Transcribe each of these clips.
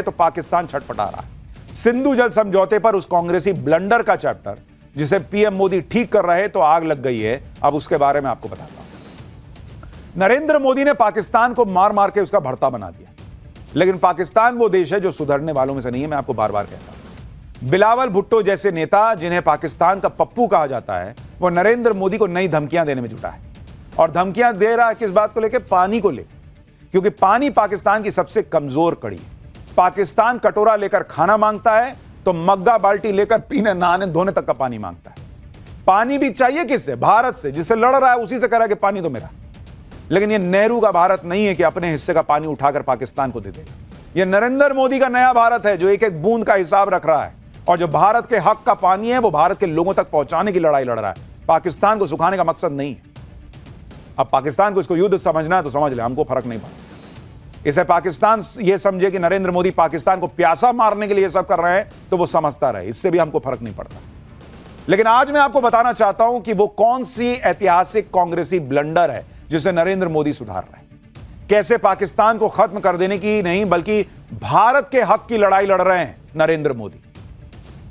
तो पाकिस्तान छटपटा रहा है। सिंधु जल समझौते पर उस कांग्रेसी ब्लंडर का चैप्टर जिसे पीएम मोदी ठीक कर रहे तो आग लग गई है। अब उसके बारे में आपको बताता हूं। नरेंद्र मोदी ने पाकिस्तान को मार मार के उसका भरता बना दिया, लेकिन पाकिस्तान वो देश है जो सुधरने वालों में से नहीं है। मैं आपको बार बार कहता हूं, बिलावल भुट्टो जैसे नेता जिन्हें पाकिस्तान का पप्पू कहा जाता है, वो नरेंद्र मोदी को नई धमकियां देने में जुटा है। और धमकियां दे रहा है किस बात को लेकर? पानी को लेकर, क्योंकि पानी पाकिस्तान की सबसे कमजोर कड़ी है। पाकिस्तान कटोरा लेकर खाना मांगता है तो मग्गा बाल्टी लेकर पीने नहाने धोने तक का पानी मांगता है। पानी भी चाहिए किससे? भारत से, जिससे लड़ रहा है उसी से कह रहा है कि पानी तो मेरा। लेकिन यह नेहरू का भारत नहीं है कि अपने हिस्से का पानी उठाकर पाकिस्तान को दे देगा। यह नरेंद्र मोदी का नया भारत है जो एक एक बूंद का हिसाब रख रहा है, और जो भारत के हक का पानी है वो भारत के लोगों तक पहुंचाने की लड़ाई लड़ रहा है। पाकिस्तान को सुखाने का मकसद नहीं है। अब पाकिस्तान को इसको युद्ध समझना है तो समझ ले, हमको फर्क नहीं पड़ता। इसे पाकिस्तान ये समझे कि नरेंद्र मोदी पाकिस्तान को प्यासा मारने के लिए ये सब कर रहे हैं तो वो समझता रहे, इससे भी हमको फर्क नहीं पड़ता। लेकिन आज मैं आपको बताना चाहता हूं कि वो कौन सी ऐतिहासिक कांग्रेसी ब्लंडर है जिसे नरेंद्र मोदी सुधार रहे हैं। कैसे पाकिस्तान को खत्म कर देने की नहीं बल्कि भारत के हक की लड़ाई लड़ रहे हैं नरेंद्र मोदी।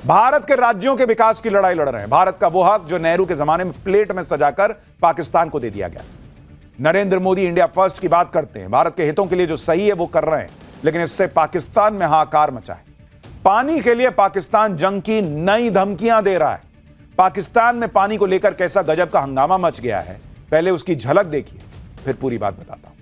भारत के राज्यों के विकास की लड़ाई लड़ रहे हैं। भारत का वो हक जो नेहरू के जमाने में प्लेट में सजाकर पाकिस्तान को दे दिया गया। नरेंद्र मोदी इंडिया फर्स्ट की बात करते हैं, भारत के हितों के लिए जो सही है वो कर रहे हैं, लेकिन इससे पाकिस्तान में हाहाकार मचा है। पानी के लिए पाकिस्तान जंग की नई धमकियां दे रहा है। पाकिस्तान में पानी को लेकर कैसा गजब का हंगामा मच गया है, पहले उसकी झलक देखिए, फिर पूरी बात बताता हूं।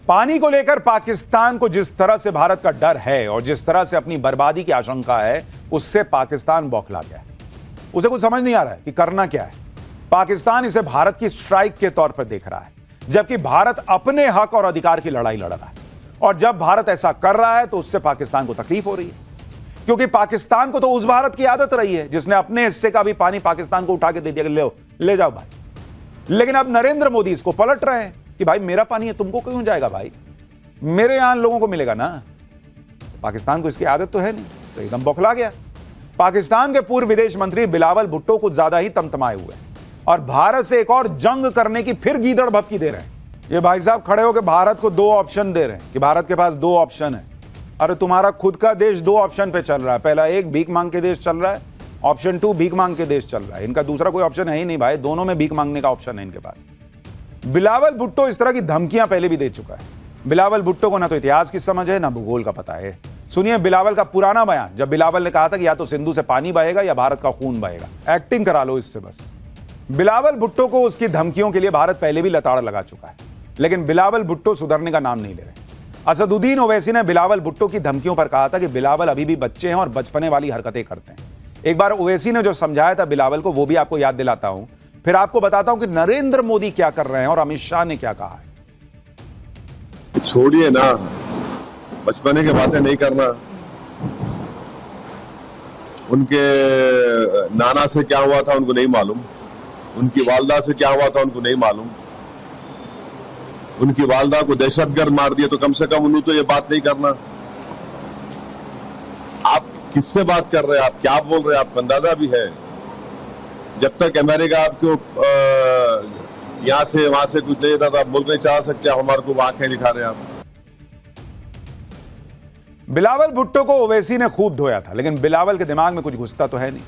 पानी को लेकर पाकिस्तान को जिस तरह से भारत का डर है और जिस तरह से अपनी बर्बादी की आशंका है, उससे पाकिस्तान बौखला गया है। उसे कुछ समझ नहीं आ रहा है कि करना क्या है। पाकिस्तान इसे भारत की स्ट्राइक के तौर पर देख रहा है, जबकि भारत अपने हक और अधिकार की लड़ाई लड़ रहा है। और जब भारत ऐसा कर रहा है तो उससे पाकिस्तान को तकलीफ हो रही है, क्योंकि पाकिस्तान को तो उस भारत की आदत रही है जिसने अपने हिस्से का भी पानी पाकिस्तान को उठा के दे दिया, ले जाओ भाई। लेकिन अब नरेंद्र मोदी इसको पलट रहे हैं कि भाई मेरा पानी है, तुमको क्यों जाएगा भाई, मेरे यहां लोगों को मिलेगा ना। पाकिस्तान को इसकी आदत तो है नहीं, तो एकदम बौखला गया। पाकिस्तान के पूर्व विदेश मंत्री बिलावल भुट्टो कुछ ज्यादा ही तमतमाए हुए और भारत से एक और जंग करने की फिर गीदड़ भभकी दे रहे हैं। ये भाई साहब खड़े होकर भारत को दो ऑप्शन दे रहे हैं कि भारत के पास दो ऑप्शन है। अरे तुम्हारा खुद का देश दो ऑप्शन पे चल रहा है। पहला एक भीख मांग के देश चल रहा है, ऑप्शन 2 भीख मांग के देश चल रहा है। इनका दूसरा कोई ऑप्शन है ही नहीं भाई, दोनों में भीख मांगने का ऑप्शन है इनके पास। बिलावल भुट्टो इस तरह की धमकियां पहले भी दे चुका है। बिलावल भुट्टो को ना तो इतिहास की समझ है ना भूगोल का पता है। सुनिए बिलावल का पुराना बयान, जब बिलावल ने कहा था कि या तो सिंधु से पानी बहेगा या भारत का खून बहेगा। एक्टिंग करा लो इससे बस। बिलावल भुट्टो को उसकी धमकियों के लिए भारत पहले भी लताड़ लगा चुका है, लेकिन बिलावल भुट्टो सुधरने का नाम नहीं ले रहे। असदुद्दीन ओवैसी ने बिलावल भुट्टो की धमकियों पर कहा था कि बिलावल अभी भी बच्चे हैं और बचपने वाली हरकतें करते हैं। एक बार ओवैसी ने जो समझाया था बिलावल को, वो भी आपको याद दिलाता हूं। फिर आपको बताता हूं कि नरेंद्र मोदी क्या कर रहे हैं और अमित शाह ने क्या कहा है। छोड़िए ना, बचपने की बातें नहीं करना। उनके नाना से क्या हुआ था उनको नहीं मालूम, उनकी वालदा से क्या हुआ था उनको नहीं मालूम। उनकी वालदा को दहशतगर्द मार दिए तो कम से कम उन्हें तो ये बात नहीं करना। आप किससे बात कर रहे हैं, आप क्या बोल रहे हैं, आपको अंदाजा भी है। जब तक अमेरिका आपको यहां से वहां से कुछ नहीं था तो आप मुल्क नहीं चाह सकते, हमारे को आंखें दिखा रहे हैं आप। बिलावल भुट्टो को ओवैसी ने खूब धोया था, लेकिन बिलावल के दिमाग में कुछ घुसता तो है नहीं।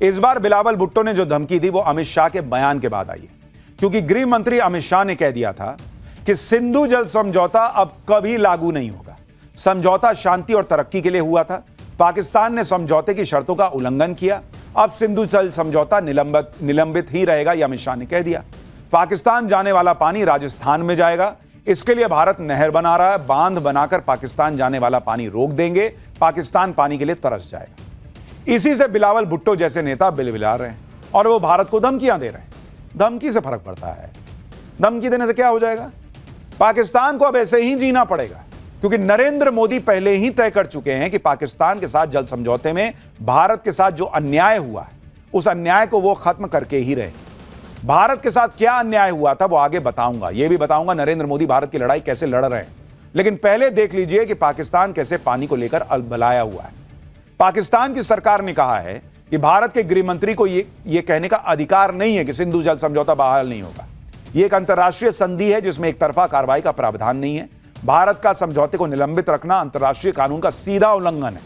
इस बार बिलावल भुट्टो ने जो धमकी दी वो अमित शाह के बयान के बाद आई, क्योंकि गृह मंत्री अमित शाह ने कह दिया था कि सिंधु जल समझौता अब कभी लागू नहीं होगा। समझौता शांति और तरक्की के लिए हुआ था। पाकिस्तान ने समझौते की शर्तों का उल्लंघन किया। अब सिंधु जल समझौता निलंबित ही रहेगा, यह अमित शाह ने कह दिया। पाकिस्तान जाने वाला पानी राजस्थान में जाएगा। इसके लिए भारत नहर बना रहा है, बांध बनाकर पाकिस्तान जाने वाला पानी रोक देंगे। पाकिस्तान पानी के लिए तरस जाएगा। इसी से बिलावल भुट्टो जैसे नेता बिलबिला रहे हैं और वो भारत को धमकियां दे रहे हैं। धमकी से फर्क पड़ता है, धमकी देने से क्या हो जाएगा? पाकिस्तान को अब ऐसे ही जीना पड़ेगा, क्योंकि नरेंद्र मोदी पहले ही तय कर चुके हैं कि पाकिस्तान के साथ जल समझौते में भारत के साथ जो अन्याय हुआ है उस अन्याय को वो खत्म करके ही रहे। भारत के साथ क्या अन्याय हुआ था वो आगे बताऊंगा। यह भी बताऊंगा नरेंद्र मोदी भारत की लड़ाई कैसे लड़ रहे हैं। लेकिन पहले देख लीजिए कि पाकिस्तान कैसे पानी को लेकर अलबलाया हुआ है। पाकिस्तान की सरकार ने कहा है कि भारत के गृह मंत्री को यह कहने का अधिकार नहीं है कि सिंधु जल समझौता बहाल नहीं होगा। यह एक अंतर्राष्ट्रीय संधि है जिसमें एक तरफा कार्रवाई का प्रावधान नहीं है। भारत का समझौते को निलंबित रखना अंतर्राष्ट्रीय कानून का सीधा उल्लंघन है।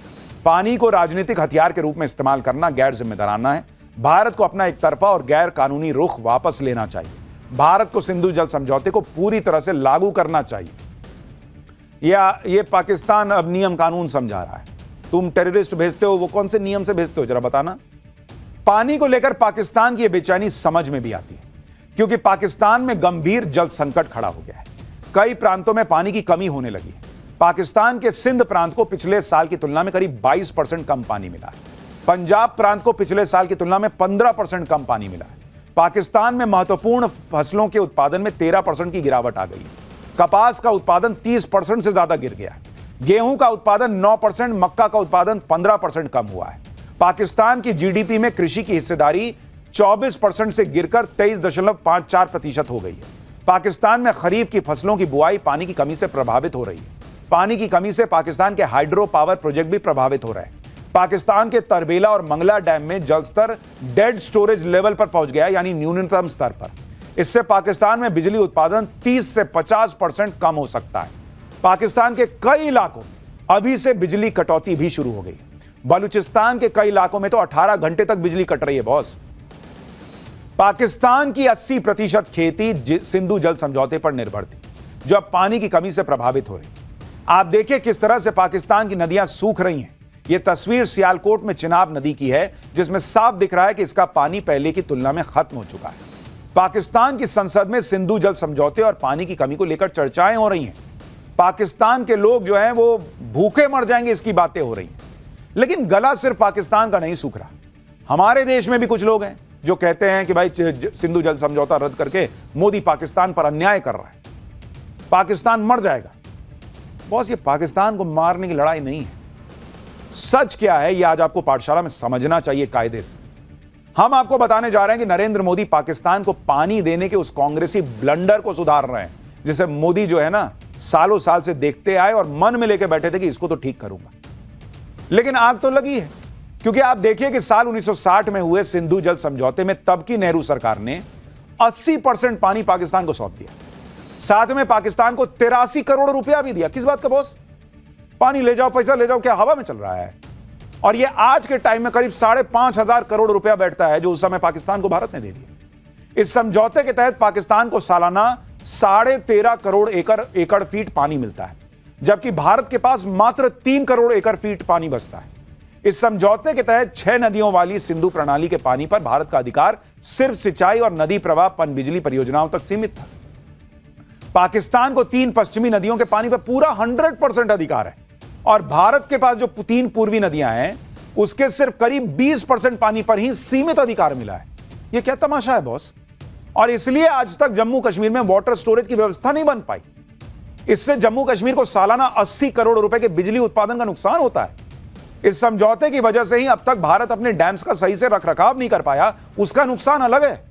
पानी को राजनीतिक हथियार के रूप में इस्तेमाल करना गैर जिम्मेदाराना है। भारत को अपना एक तरफा और गैर कानूनी रुख वापस लेना चाहिए। भारत को सिंधु जल समझौते को पूरी तरह से लागू करना चाहिए। या ये पाकिस्तान अब नियम कानून समझा रहा है। तुम टेररिस्ट भेजते हो, वो कौन से नियम से भेजते हो जरा बताना। पानी को लेकर पाकिस्तान की बेचैनी समझ में भी आती है, क्योंकि पाकिस्तान में गंभीर जल संकट खड़ा हो गया है। कई प्रांतों में पानी की कमी होने लगी है। पाकिस्तान के सिंध प्रांत को पिछले साल की तुलना में करीब 22% कम पानी मिला है। पंजाब प्रांत को पिछले साल की तुलना में 15% कम पानी मिला है। पाकिस्तान में महत्वपूर्ण फसलों के उत्पादन में 13% की गिरावट आ गई है। कपास का उत्पादन 30% से ज्यादा गिर गया है। गेहूं का उत्पादन 9%, मक्का का उत्पादन 15% कम हुआ है। पाकिस्तान की जीडीपी में कृषि की हिस्सेदारी 24% से गिरकर 23.54% हो गई है। पाकिस्तान में खरीफ की फसलों की बुआई पानी की कमी से प्रभावित हो रही है। पानी की कमी से पाकिस्तान के हाइड्रो पावर प्रोजेक्ट भी प्रभावित हो रहे हैं। पाकिस्तान के तरबेला और मंगला डैम में जलस्तर डेड स्टोरेज लेवल पर पहुंच गया, यानी न्यूनतम स्तर पर। इससे पाकिस्तान में बिजली उत्पादन 30 से 50% कम हो सकता है। पाकिस्तान के कई इलाकों में अभी से बिजली कटौती भी शुरू हो गई। बलूचिस्तान के कई इलाकों में तो 18 घंटे तक बिजली कट रही है बॉस। पाकिस्तान की 80% खेती सिंधु जल समझौते पर निर्भर थी, जो अब पानी की कमी से प्रभावित हो रही। आप देखिए किस तरह से पाकिस्तान की नदियां सूख रही हैं। यह तस्वीर सियालकोट में चिनाब नदी की है, जिसमें साफ दिख रहा है कि इसका पानी पहले की तुलना में खत्म हो चुका है। पाकिस्तान की संसद में सिंधु जल समझौते और पानी की कमी को लेकर चर्चाएं हो रही हैं। पाकिस्तान के लोग जो हैं वो भूखे मर जाएंगे, इसकी बातें हो रही हैं। लेकिन गला सिर्फ पाकिस्तान का नहीं सूख रहा। हमारे देश में भी कुछ लोग हैं जो कहते हैं कि भाई सिंधु जल समझौता रद्द करके मोदी पाकिस्तान पर अन्याय कर रहा है, पाकिस्तान मर जाएगा। बॉस, ये पाकिस्तान को मारने की लड़ाई नहीं है। सच क्या है यह आज आपको पाठशाला में समझना चाहिए कायदे से। हम आपको बताने जा रहे हैं कि नरेंद्र मोदी पाकिस्तान को पानी देने के उस कांग्रेसी ब्लंडर को सुधार रहे हैं, जिसे मोदी जो है ना सालों साल से देखते आए और मन में लेके बैठे थे कि इसको तो ठीक करूंगा। लेकिन आग तो लगी है, क्योंकि आप देखिए कि साल 1960 में हुए सिंधु जल समझौते में तब की नेहरू सरकार ने 80% पानी पाकिस्तान को सौंप दिया। साथ में पाकिस्तान को 83 करोड़ रुपया भी दिया। किस बात का बॉस? पानी ले जाओ, पैसा ले जाओ, क्या हवा में चल रहा है? और यह आज के टाइम में करीब 5,500 करोड़ रुपया बैठता है, जो उस समय पाकिस्तान को भारत ने दे दिया। इस समझौते के तहत पाकिस्तान को सालाना 13.5 करोड़ एकड़ फीट पानी मिलता है, जबकि भारत के पास मात्र 3 करोड़ एकड़ फीट पानी बचता है। इस समझौते के तहत 6 नदियों वाली सिंधु प्रणाली के पानी पर भारत का अधिकार सिर्फ सिंचाई और नदी प्रवाह पनबिजली परियोजनाओं तक सीमित था। पाकिस्तान को 3 पश्चिमी नदियों के पानी पर पूरा 100% अधिकार है, और भारत के पास जो 3 पूर्वी नदियां हैं उसके सिर्फ करीब 20% पानी पर ही सीमित अधिकार मिला है। यह क्या तमाशा है बॉस? और इसलिए आज तक जम्मू कश्मीर में वाटर स्टोरेज की व्यवस्था नहीं बन पाई। इससे जम्मू कश्मीर को सालाना 80 करोड़ रुपए के बिजली उत्पादन का नुकसान होता है। इस समझौते की वजह से ही अब तक भारत अपने डैम्स का सही से रखरखाव नहीं कर पाया, उसका नुकसान अलग है।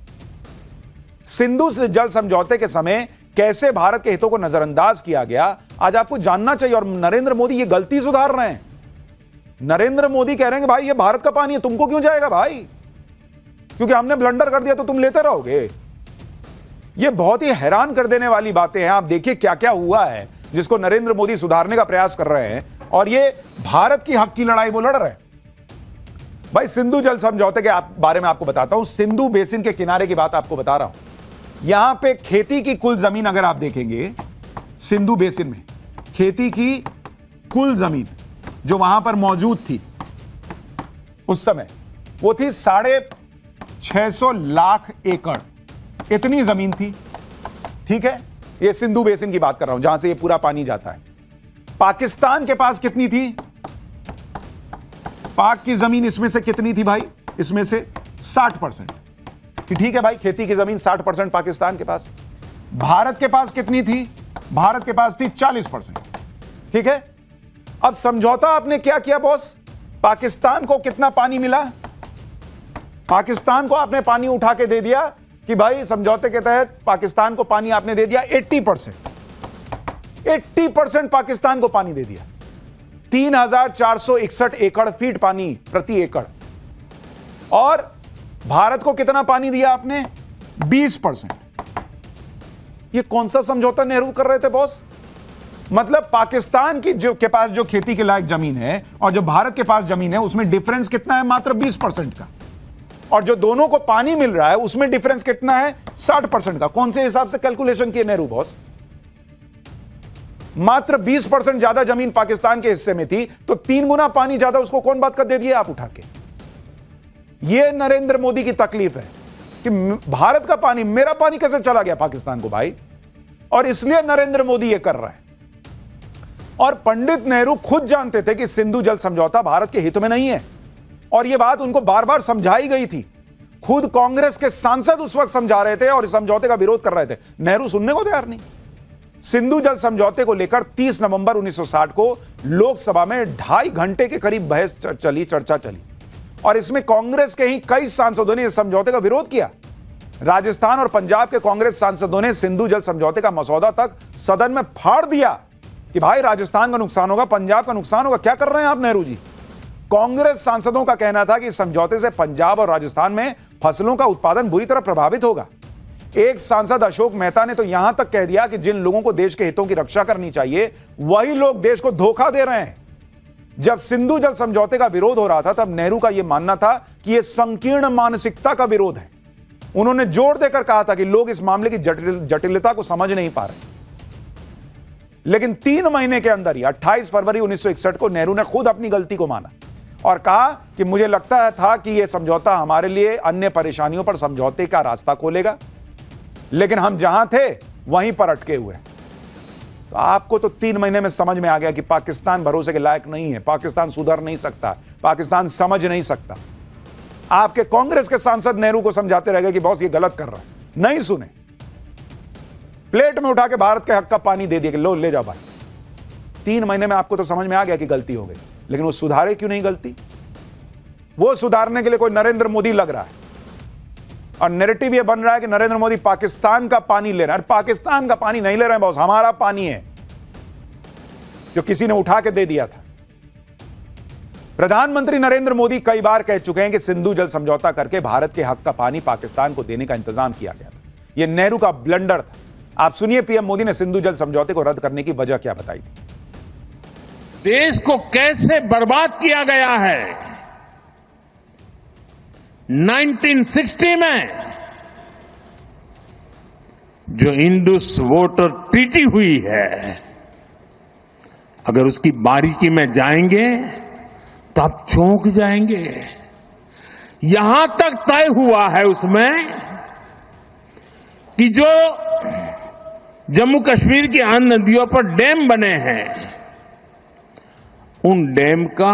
सिंधु जल समझौते के समय कैसे भारत के हितों को नजरअंदाज किया गया, आज आपको जानना चाहिए। और नरेंद्र मोदी ये गलती सुधार रहे हैं। नरेंद्र मोदी कह रहे हैं कि भाई ये भारत का पानी है, तुमको क्यों जाएगा भाई? क्योंकि हमने ब्लंडर कर दिया तो तुम लेते रहोगे। ये बहुत ही हैरान कर देने वाली बातें हैं। आप देखिए क्या क्या हुआ है जिसको नरेंद्र मोदी सुधारने का प्रयास कर रहे हैं, और ये भारत की हक की लड़ाई वो लड़ रहे हैं। भाई, सिंधु जल समझौते के बारे में आपको बताता हूं। सिंधु बेसिन के किनारे की बात आपको बता रहा हूं। यहां पे खेती की कुल जमीन अगर आप देखेंगे, सिंधु बेसिन में खेती की कुल जमीन जो वहां पर मौजूद थी उस समय, वो थी 650 लाख एकड़। इतनी जमीन थी, ठीक है। ये सिंधु बेसिन की बात कर रहा हूं, जहां से ये पूरा पानी जाता है। पाकिस्तान के पास कितनी थी? पाक की जमीन इसमें से कितनी थी भाई? इसमें से 60%। ठीक है भाई, खेती की जमीन 60% पाकिस्तान के पास। भारत के पास कितनी थी? भारत के पास थी 40%। ठीक है। अब समझौता आपने क्या किया बॉस? पाकिस्तान को कितना पानी मिला? पाकिस्तान को आपने पानी उठा के दे दिया कि भाई समझौते के तहत पाकिस्तान को पानी आपने दे दिया 80%। 80% पाकिस्तान को पानी दे दिया। 3,461 एकड़ फीट पानी प्रति एकड़। और भारत को कितना पानी दिया आपने? 20%। ये कौन सा समझौता नेहरू कर रहे थे बॉस? मतलब पाकिस्तान की के पास जो खेती के लायक जमीन है और जो भारत के पास जमीन है, उसमें डिफरेंस कितना है? मात्र 20% का। और जो दोनों को पानी मिल रहा है उसमें डिफरेंस कितना है? 60% का। कौन से हिसाब से कैलकुलेशन किए नेहरू बॉस? मात्र 20% ज्यादा जमीन पाकिस्तान के हिस्से में थी, तो 3 गुना पानी ज्यादा उसको कौन बात कर दे दिए आप उठा के? यह नरेंद्र मोदी की तकलीफ है कि भारत का पानी, मेरा पानी कैसे चला गया पाकिस्तान को भाई? और इसलिए नरेंद्र मोदी यह कर रहा है। और पंडित नेहरू खुद जानते थे कि सिंधु जल समझौता भारत के हित में नहीं है, और यह बात उनको बार बार समझाई गई थी। खुद कांग्रेस के सांसद उस वक्त समझा रहे थे और इस समझौते का विरोध कर रहे थे। नेहरू सुनने को तैयार नहीं। सिंधु जल समझौते को लेकर 30 नवंबर 1960 को लोकसभा में 2.5 घंटे के करीब बहस चली, चर्चा चली, और इसमें कांग्रेस के ही कई सांसदों ने इस समझौते का विरोध किया। राजस्थान और पंजाब के कांग्रेस सांसदों ने सिंधु जल समझौते का मसौदा तक सदन में फाड़ दिया कि भाई राजस्थान का नुकसान होगा, पंजाब का नुकसान होगा, क्या कर रहे हैं आप नेहरू जी? कांग्रेस सांसदों का कहना था कि इस समझौते से पंजाब और राजस्थान में फसलों का उत्पादन बुरी तरह प्रभावित होगा। एक सांसद अशोक मेहता ने तो यहां तक कह दिया कि जिन लोगों को देश के हितों की रक्षा करनी चाहिए, वही लोग देश को धोखा दे रहे हैं। जब सिंधु जल समझौते का विरोध हो रहा था, तब नेहरू का यह मानना था कि यह संकीर्ण मानसिकता का विरोध है। उन्होंने जोर देकर कहा था कि लोग इस मामले की जटिलता को समझ नहीं पा रहे। लेकिन 3 महीने के अंदर ही 28 फरवरी 1961 को नेहरू ने खुद अपनी गलती को माना और कहा कि मुझे लगता था कि यह समझौता हमारे लिए अन्य परेशानियों पर समझौते का रास्ता खोलेगा, लेकिन हम जहां थे वहीं पर अटके हुए। तो आपको तो 3 महीने में समझ में आ गया कि पाकिस्तान भरोसे के लायक नहीं है, पाकिस्तान सुधर नहीं सकता, पाकिस्तान समझ नहीं सकता। आपके कांग्रेस के सांसद नेहरू को समझाते रह गए कि बॉस ये गलत कर रहा है, नहीं सुने। प्लेट में उठा के भारत के हक का पानी दे दिया कि लो ले जाओ भाई। 3 महीने में आपको तो समझ में आ गया कि गलती हो गई, लेकिन वो सुधारे क्यों नहीं गलती? वो सुधारने के लिए कोई नरेंद्र मोदी लग रहा है, और नैरेटिव ये बन रहा है कि नरेंद्र मोदी पाकिस्तान का पानी ले रहा है। पाकिस्तान का पानी नहीं ले रहे हैं बॉस, हमारा पानी है जो किसी ने उठा के दे दिया था। प्रधानमंत्री नरेंद्र मोदी कई बार कह चुके हैं कि सिंधु जल समझौता करके भारत के हक का पानी पाकिस्तान को देने का इंतजाम किया गया था। यह नेहरू का ब्लंडर था। आप सुनिए पीएम मोदी ने सिंधु जल समझौते को रद्द करने की वजह क्या बताई थी। देश को कैसे बर्बाद किया गया है। 1960 में जो इंडस वाटर ट्रीटी हुई है, अगर उसकी बारीकी में जाएंगे तो आप चौंक जाएंगे। यहां तक तय हुआ है उसमें कि जो जम्मू कश्मीर की अन्य नदियों पर डैम बने हैं, उन डैम का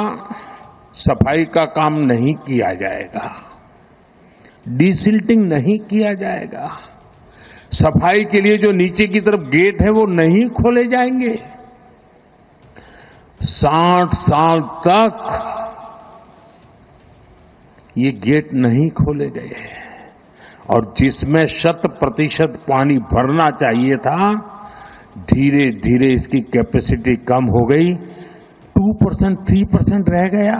सफाई का काम नहीं किया जाएगा, डिसिल्टिंग नहीं किया जाएगा, सफाई के लिए जो नीचे की तरफ गेट है वो नहीं खोले जाएंगे। 60 साल तक ये गेट नहीं खोले गए, और जिसमें 100% पानी भरना चाहिए था, धीरे धीरे इसकी कैपेसिटी कम हो गई, 2%, 3% रह गया।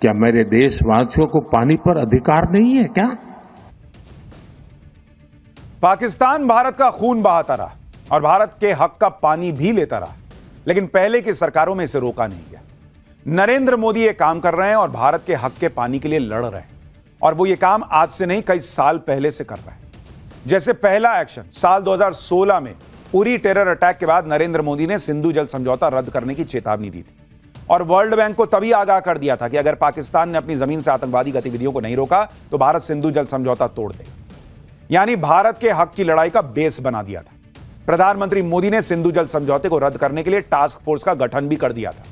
क्या मेरे देशवासियों को पानी पर अधिकार नहीं है क्या? पाकिस्तान भारत का खून बहाता रहा और भारत के हक का पानी भी लेता रहा, लेकिन पहले की सरकारों में इसे रोका नहीं गया। नरेंद्र मोदी ये काम कर रहे हैं और भारत के हक के पानी के लिए लड़ रहे हैं, और वो ये काम आज से नहीं कई साल पहले से कर रहे हैं। जैसे पहला एक्शन साल 2016 में उरी टेरर अटैक के बाद नरेंद्र मोदी ने सिंधु जल समझौता रद्द करने की चेतावनी दी थी, और वर्ल्ड बैंक को तभी आगाह कर दिया था कि अगर पाकिस्तान ने अपनी जमीन से आतंकवादी गतिविधियों को नहीं रोका तो भारत सिंधु जल समझौता तोड़ देगा। यानी भारत के हक की लड़ाई का बेस बना दिया था। प्रधानमंत्री मोदी ने सिंधु जल समझौते को रद्द करने के लिए टास्क फोर्स का गठन भी कर दिया था।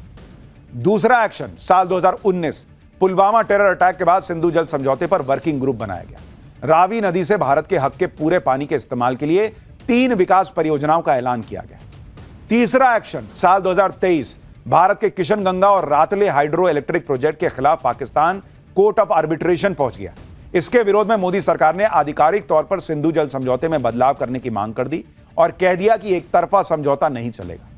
दूसरा एक्शन साल 2019 पुलवामा टेरर अटैक के बाद सिंधु जल समझौते पर वर्किंग ग्रुप बनाया गया। रावी नदी से भारत के हक के पूरे पानी के इस्तेमाल के लिए 3 विकास परियोजनाओं का ऐलान किया गया। तीसरा एक्शन साल 2023 भारत के किशनगंगा और रातले हाइड्रो इलेक्ट्रिक प्रोजेक्ट के खिलाफ पाकिस्तान कोर्ट ऑफ आर्बिट्रेशन पहुंच गया। इसके विरोध में मोदी सरकार ने आधिकारिक तौर पर सिंधु जल समझौते में बदलाव करने की मांग कर दी और कह दिया कि एक तरफा समझौता नहीं चलेगा।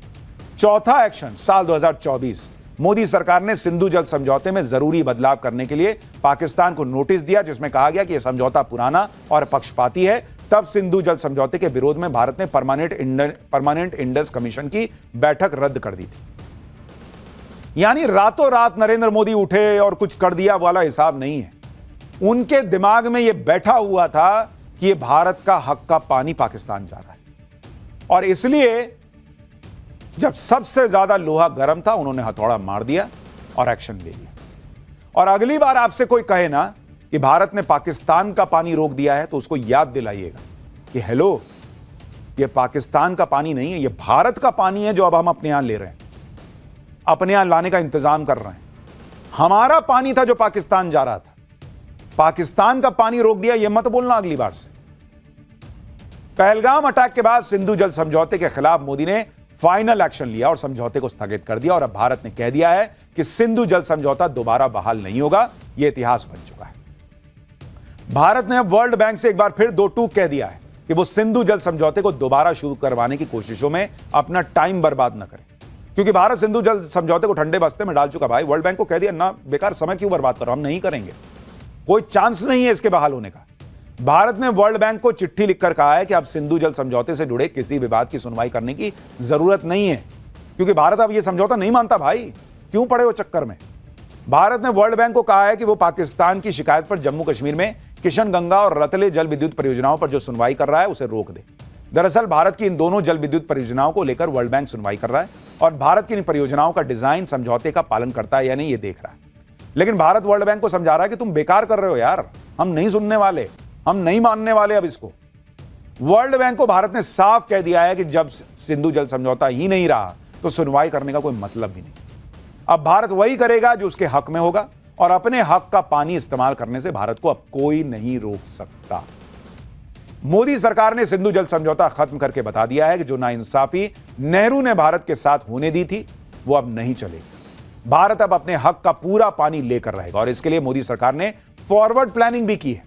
चौथा एक्शन, साल 2024, मोदी सरकार ने सिंधु जल समझौते में जरूरी बदलाव करने के लिए पाकिस्तान को नोटिस दिया, जिसमें कहा गया कि यह समझौता पुराना और पक्षपाती है। तब सिंधु जल समझौते के विरोध में भारत ने परमानेंट इंडस कमीशन की बैठक रद्द कर दी थी। यानी रातों रात नरेंद्र मोदी उठे और कुछ कर दिया वाला हिसाब नहीं है। उनके दिमाग में यह बैठा हुआ था कि यह भारत का हक का पानी पाकिस्तान जा रहा है, और इसलिए जब सबसे ज्यादा लोहा गर्म था उन्होंने हथौड़ा मार दिया और एक्शन ले लिया। और अगली बार आपसे कोई कहे ना कि भारत ने पाकिस्तान का पानी रोक दिया है, तो उसको याद दिलाइएगा कि हेलो, ये पाकिस्तान का पानी नहीं है, ये भारत का पानी है जो अब हम अपने यहां ले रहे हैं, अपने यहां लाने का इंतजाम कर रहे हैं। हमारा पानी था जो पाकिस्तान जा रहा था, पाकिस्तान का पानी रोक दिया, यह मत बोलना अगली बार से। पहलगाम अटैक के बाद सिंधु जल समझौते के खिलाफ मोदी ने फाइनल एक्शन लिया और समझौते को स्थगित कर दिया, और अब भारत ने कह दिया है कि सिंधु जल समझौता दोबारा बहाल नहीं होगा। यह इतिहास बन चुका है। भारत ने अब वर्ल्ड बैंक से एक बार फिर दो टूक कह दिया है कि वो सिंधु जल समझौते को दोबारा शुरू करवाने की कोशिशों में अपना टाइम बर्बाद न करे, क्योंकि भारत सिंधु जल समझौते को ठंडे बस्ते में डाल चुका। भाई, वर्ल्ड बैंक को कह दिया ना, बेकार समय क्यों बर्बाद करो, हम नहीं करेंगे, कोई चांस नहीं है इसके बहाल होने का। भारत ने वर्ल्ड बैंक को चिट्ठी लिखकर कहा है कि अब सिंधु जल समझौते से जुड़े किसी विवाद की सुनवाई करने की जरूरत नहीं है, क्योंकि भारत अब यह समझौता नहीं मानता। भाई, क्यों पड़े हो चक्कर में। भारत ने वर्ल्ड बैंक को कहा है कि वो पाकिस्तान की शिकायत पर जम्मू कश्मीर में किशन गंगा और रतले जल विद्युत परियोजनाओं पर जो सुनवाई कर रहा है उसे रोक दे। दरअसल भारत की इन दोनों जल विद्युत परियोजनाओं को लेकर वर्ल्ड बैंक सुनवाई कर रहा है, और भारत की इन परियोजनाओं का डिजाइन समझौते का पालन करता है या नहीं, ये देख रहा है। लेकिन भारत वर्ल्ड बैंक को समझा रहा है कि तुम बेकार कर रहे हो यार, हम नहीं सुनने वाले, हम नहीं मानने वाले अब इसको। वर्ल्ड बैंक को भारत ने साफ कह दिया है कि जब सिंधु जल समझौता ही नहीं रहा तो सुनवाई करने का कोई मतलब भी नहीं। अब भारत वही करेगा जो उसके हक में होगा, और अपने हक का पानी इस्तेमाल करने से भारत को अब कोई नहीं रोक सकता। मोदी सरकार ने सिंधु जल समझौता खत्म करके बता दिया है कि जो नाइंसाफी नेहरू ने भारत के साथ होने दी थी वो अब नहीं चलेगी। भारत अब अपने हक का पूरा पानी लेकर रहेगा, और इसके लिए मोदी सरकार ने फॉरवर्ड प्लानिंग भी की है।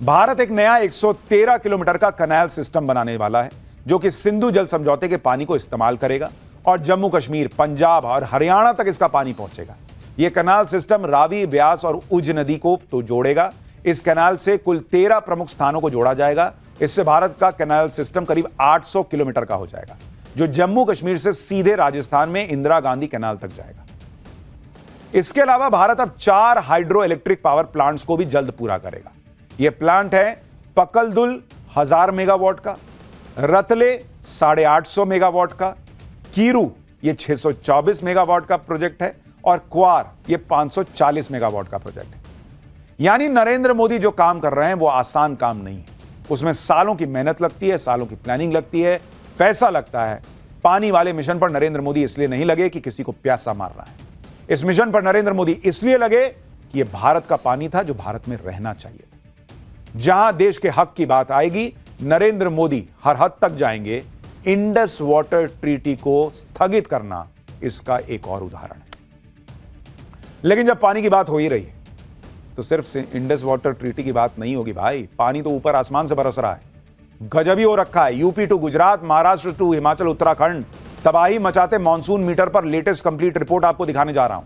भारत एक नया 113 किलोमीटर का कैनाल सिस्टम बनाने वाला है, जो कि सिंधु जल समझौते के पानी को इस्तेमाल करेगा, और जम्मू कश्मीर, पंजाब और हरियाणा तक इसका पानी पहुंचेगा। यह कैनाल सिस्टम रावी, ब्यास और उज नदी को तो जोड़ेगा। इस कैनाल से कुल 13 प्रमुख स्थानों को जोड़ा जाएगा। इससे भारत का कैनाल सिस्टम करीब 800 किलोमीटर का हो जाएगा, जो जम्मू कश्मीर से सीधे राजस्थान में इंदिरा गांधी कैनाल तक जाएगा। इसके अलावा भारत अब 4 हाइड्रो इलेक्ट्रिक पावर प्लांट्स को भी जल्द पूरा करेगा। यह प्लांट है पकलदुल 1000 मेगावाट का, रतले 850 मेगावाट का, कीरू ये 624 मेगावाट का प्रोजेक्ट है, और क्वार ये 540 मेगावाट का प्रोजेक्ट है। यानी नरेंद्र मोदी जो काम कर रहे हैं वो आसान काम नहीं है, उसमें सालों की मेहनत लगती है, सालों की प्लानिंग लगती है, पैसा लगता है। पानी वाले मिशन पर नरेंद्र मोदी इसलिए नहीं लगे कि किसी को प्यासा मारना है। इस मिशन पर नरेंद्र मोदी इसलिए लगे कि यह भारत का पानी था जो भारत में रहना चाहिए था। जहां देश के हक की बात आएगी, नरेंद्र मोदी हर हद तक जाएंगे। इंडस वाटर ट्रीटी को स्थगित करना इसका एक और उदाहरण है। लेकिन जब पानी की बात हो ही रही है तो सिर्फ इंडस वाटर ट्रीटी की बात नहीं होगी भाई। पानी तो ऊपर आसमान से बरस रहा है, गजब ही हो रखा है। UP to Gujarat, Maharashtra to Himachal, Uttarakhand, तबाही मचाते मॉनसून मीटर पर लेटेस्ट कंप्लीट रिपोर्ट आपको दिखाने जा रहा हूं।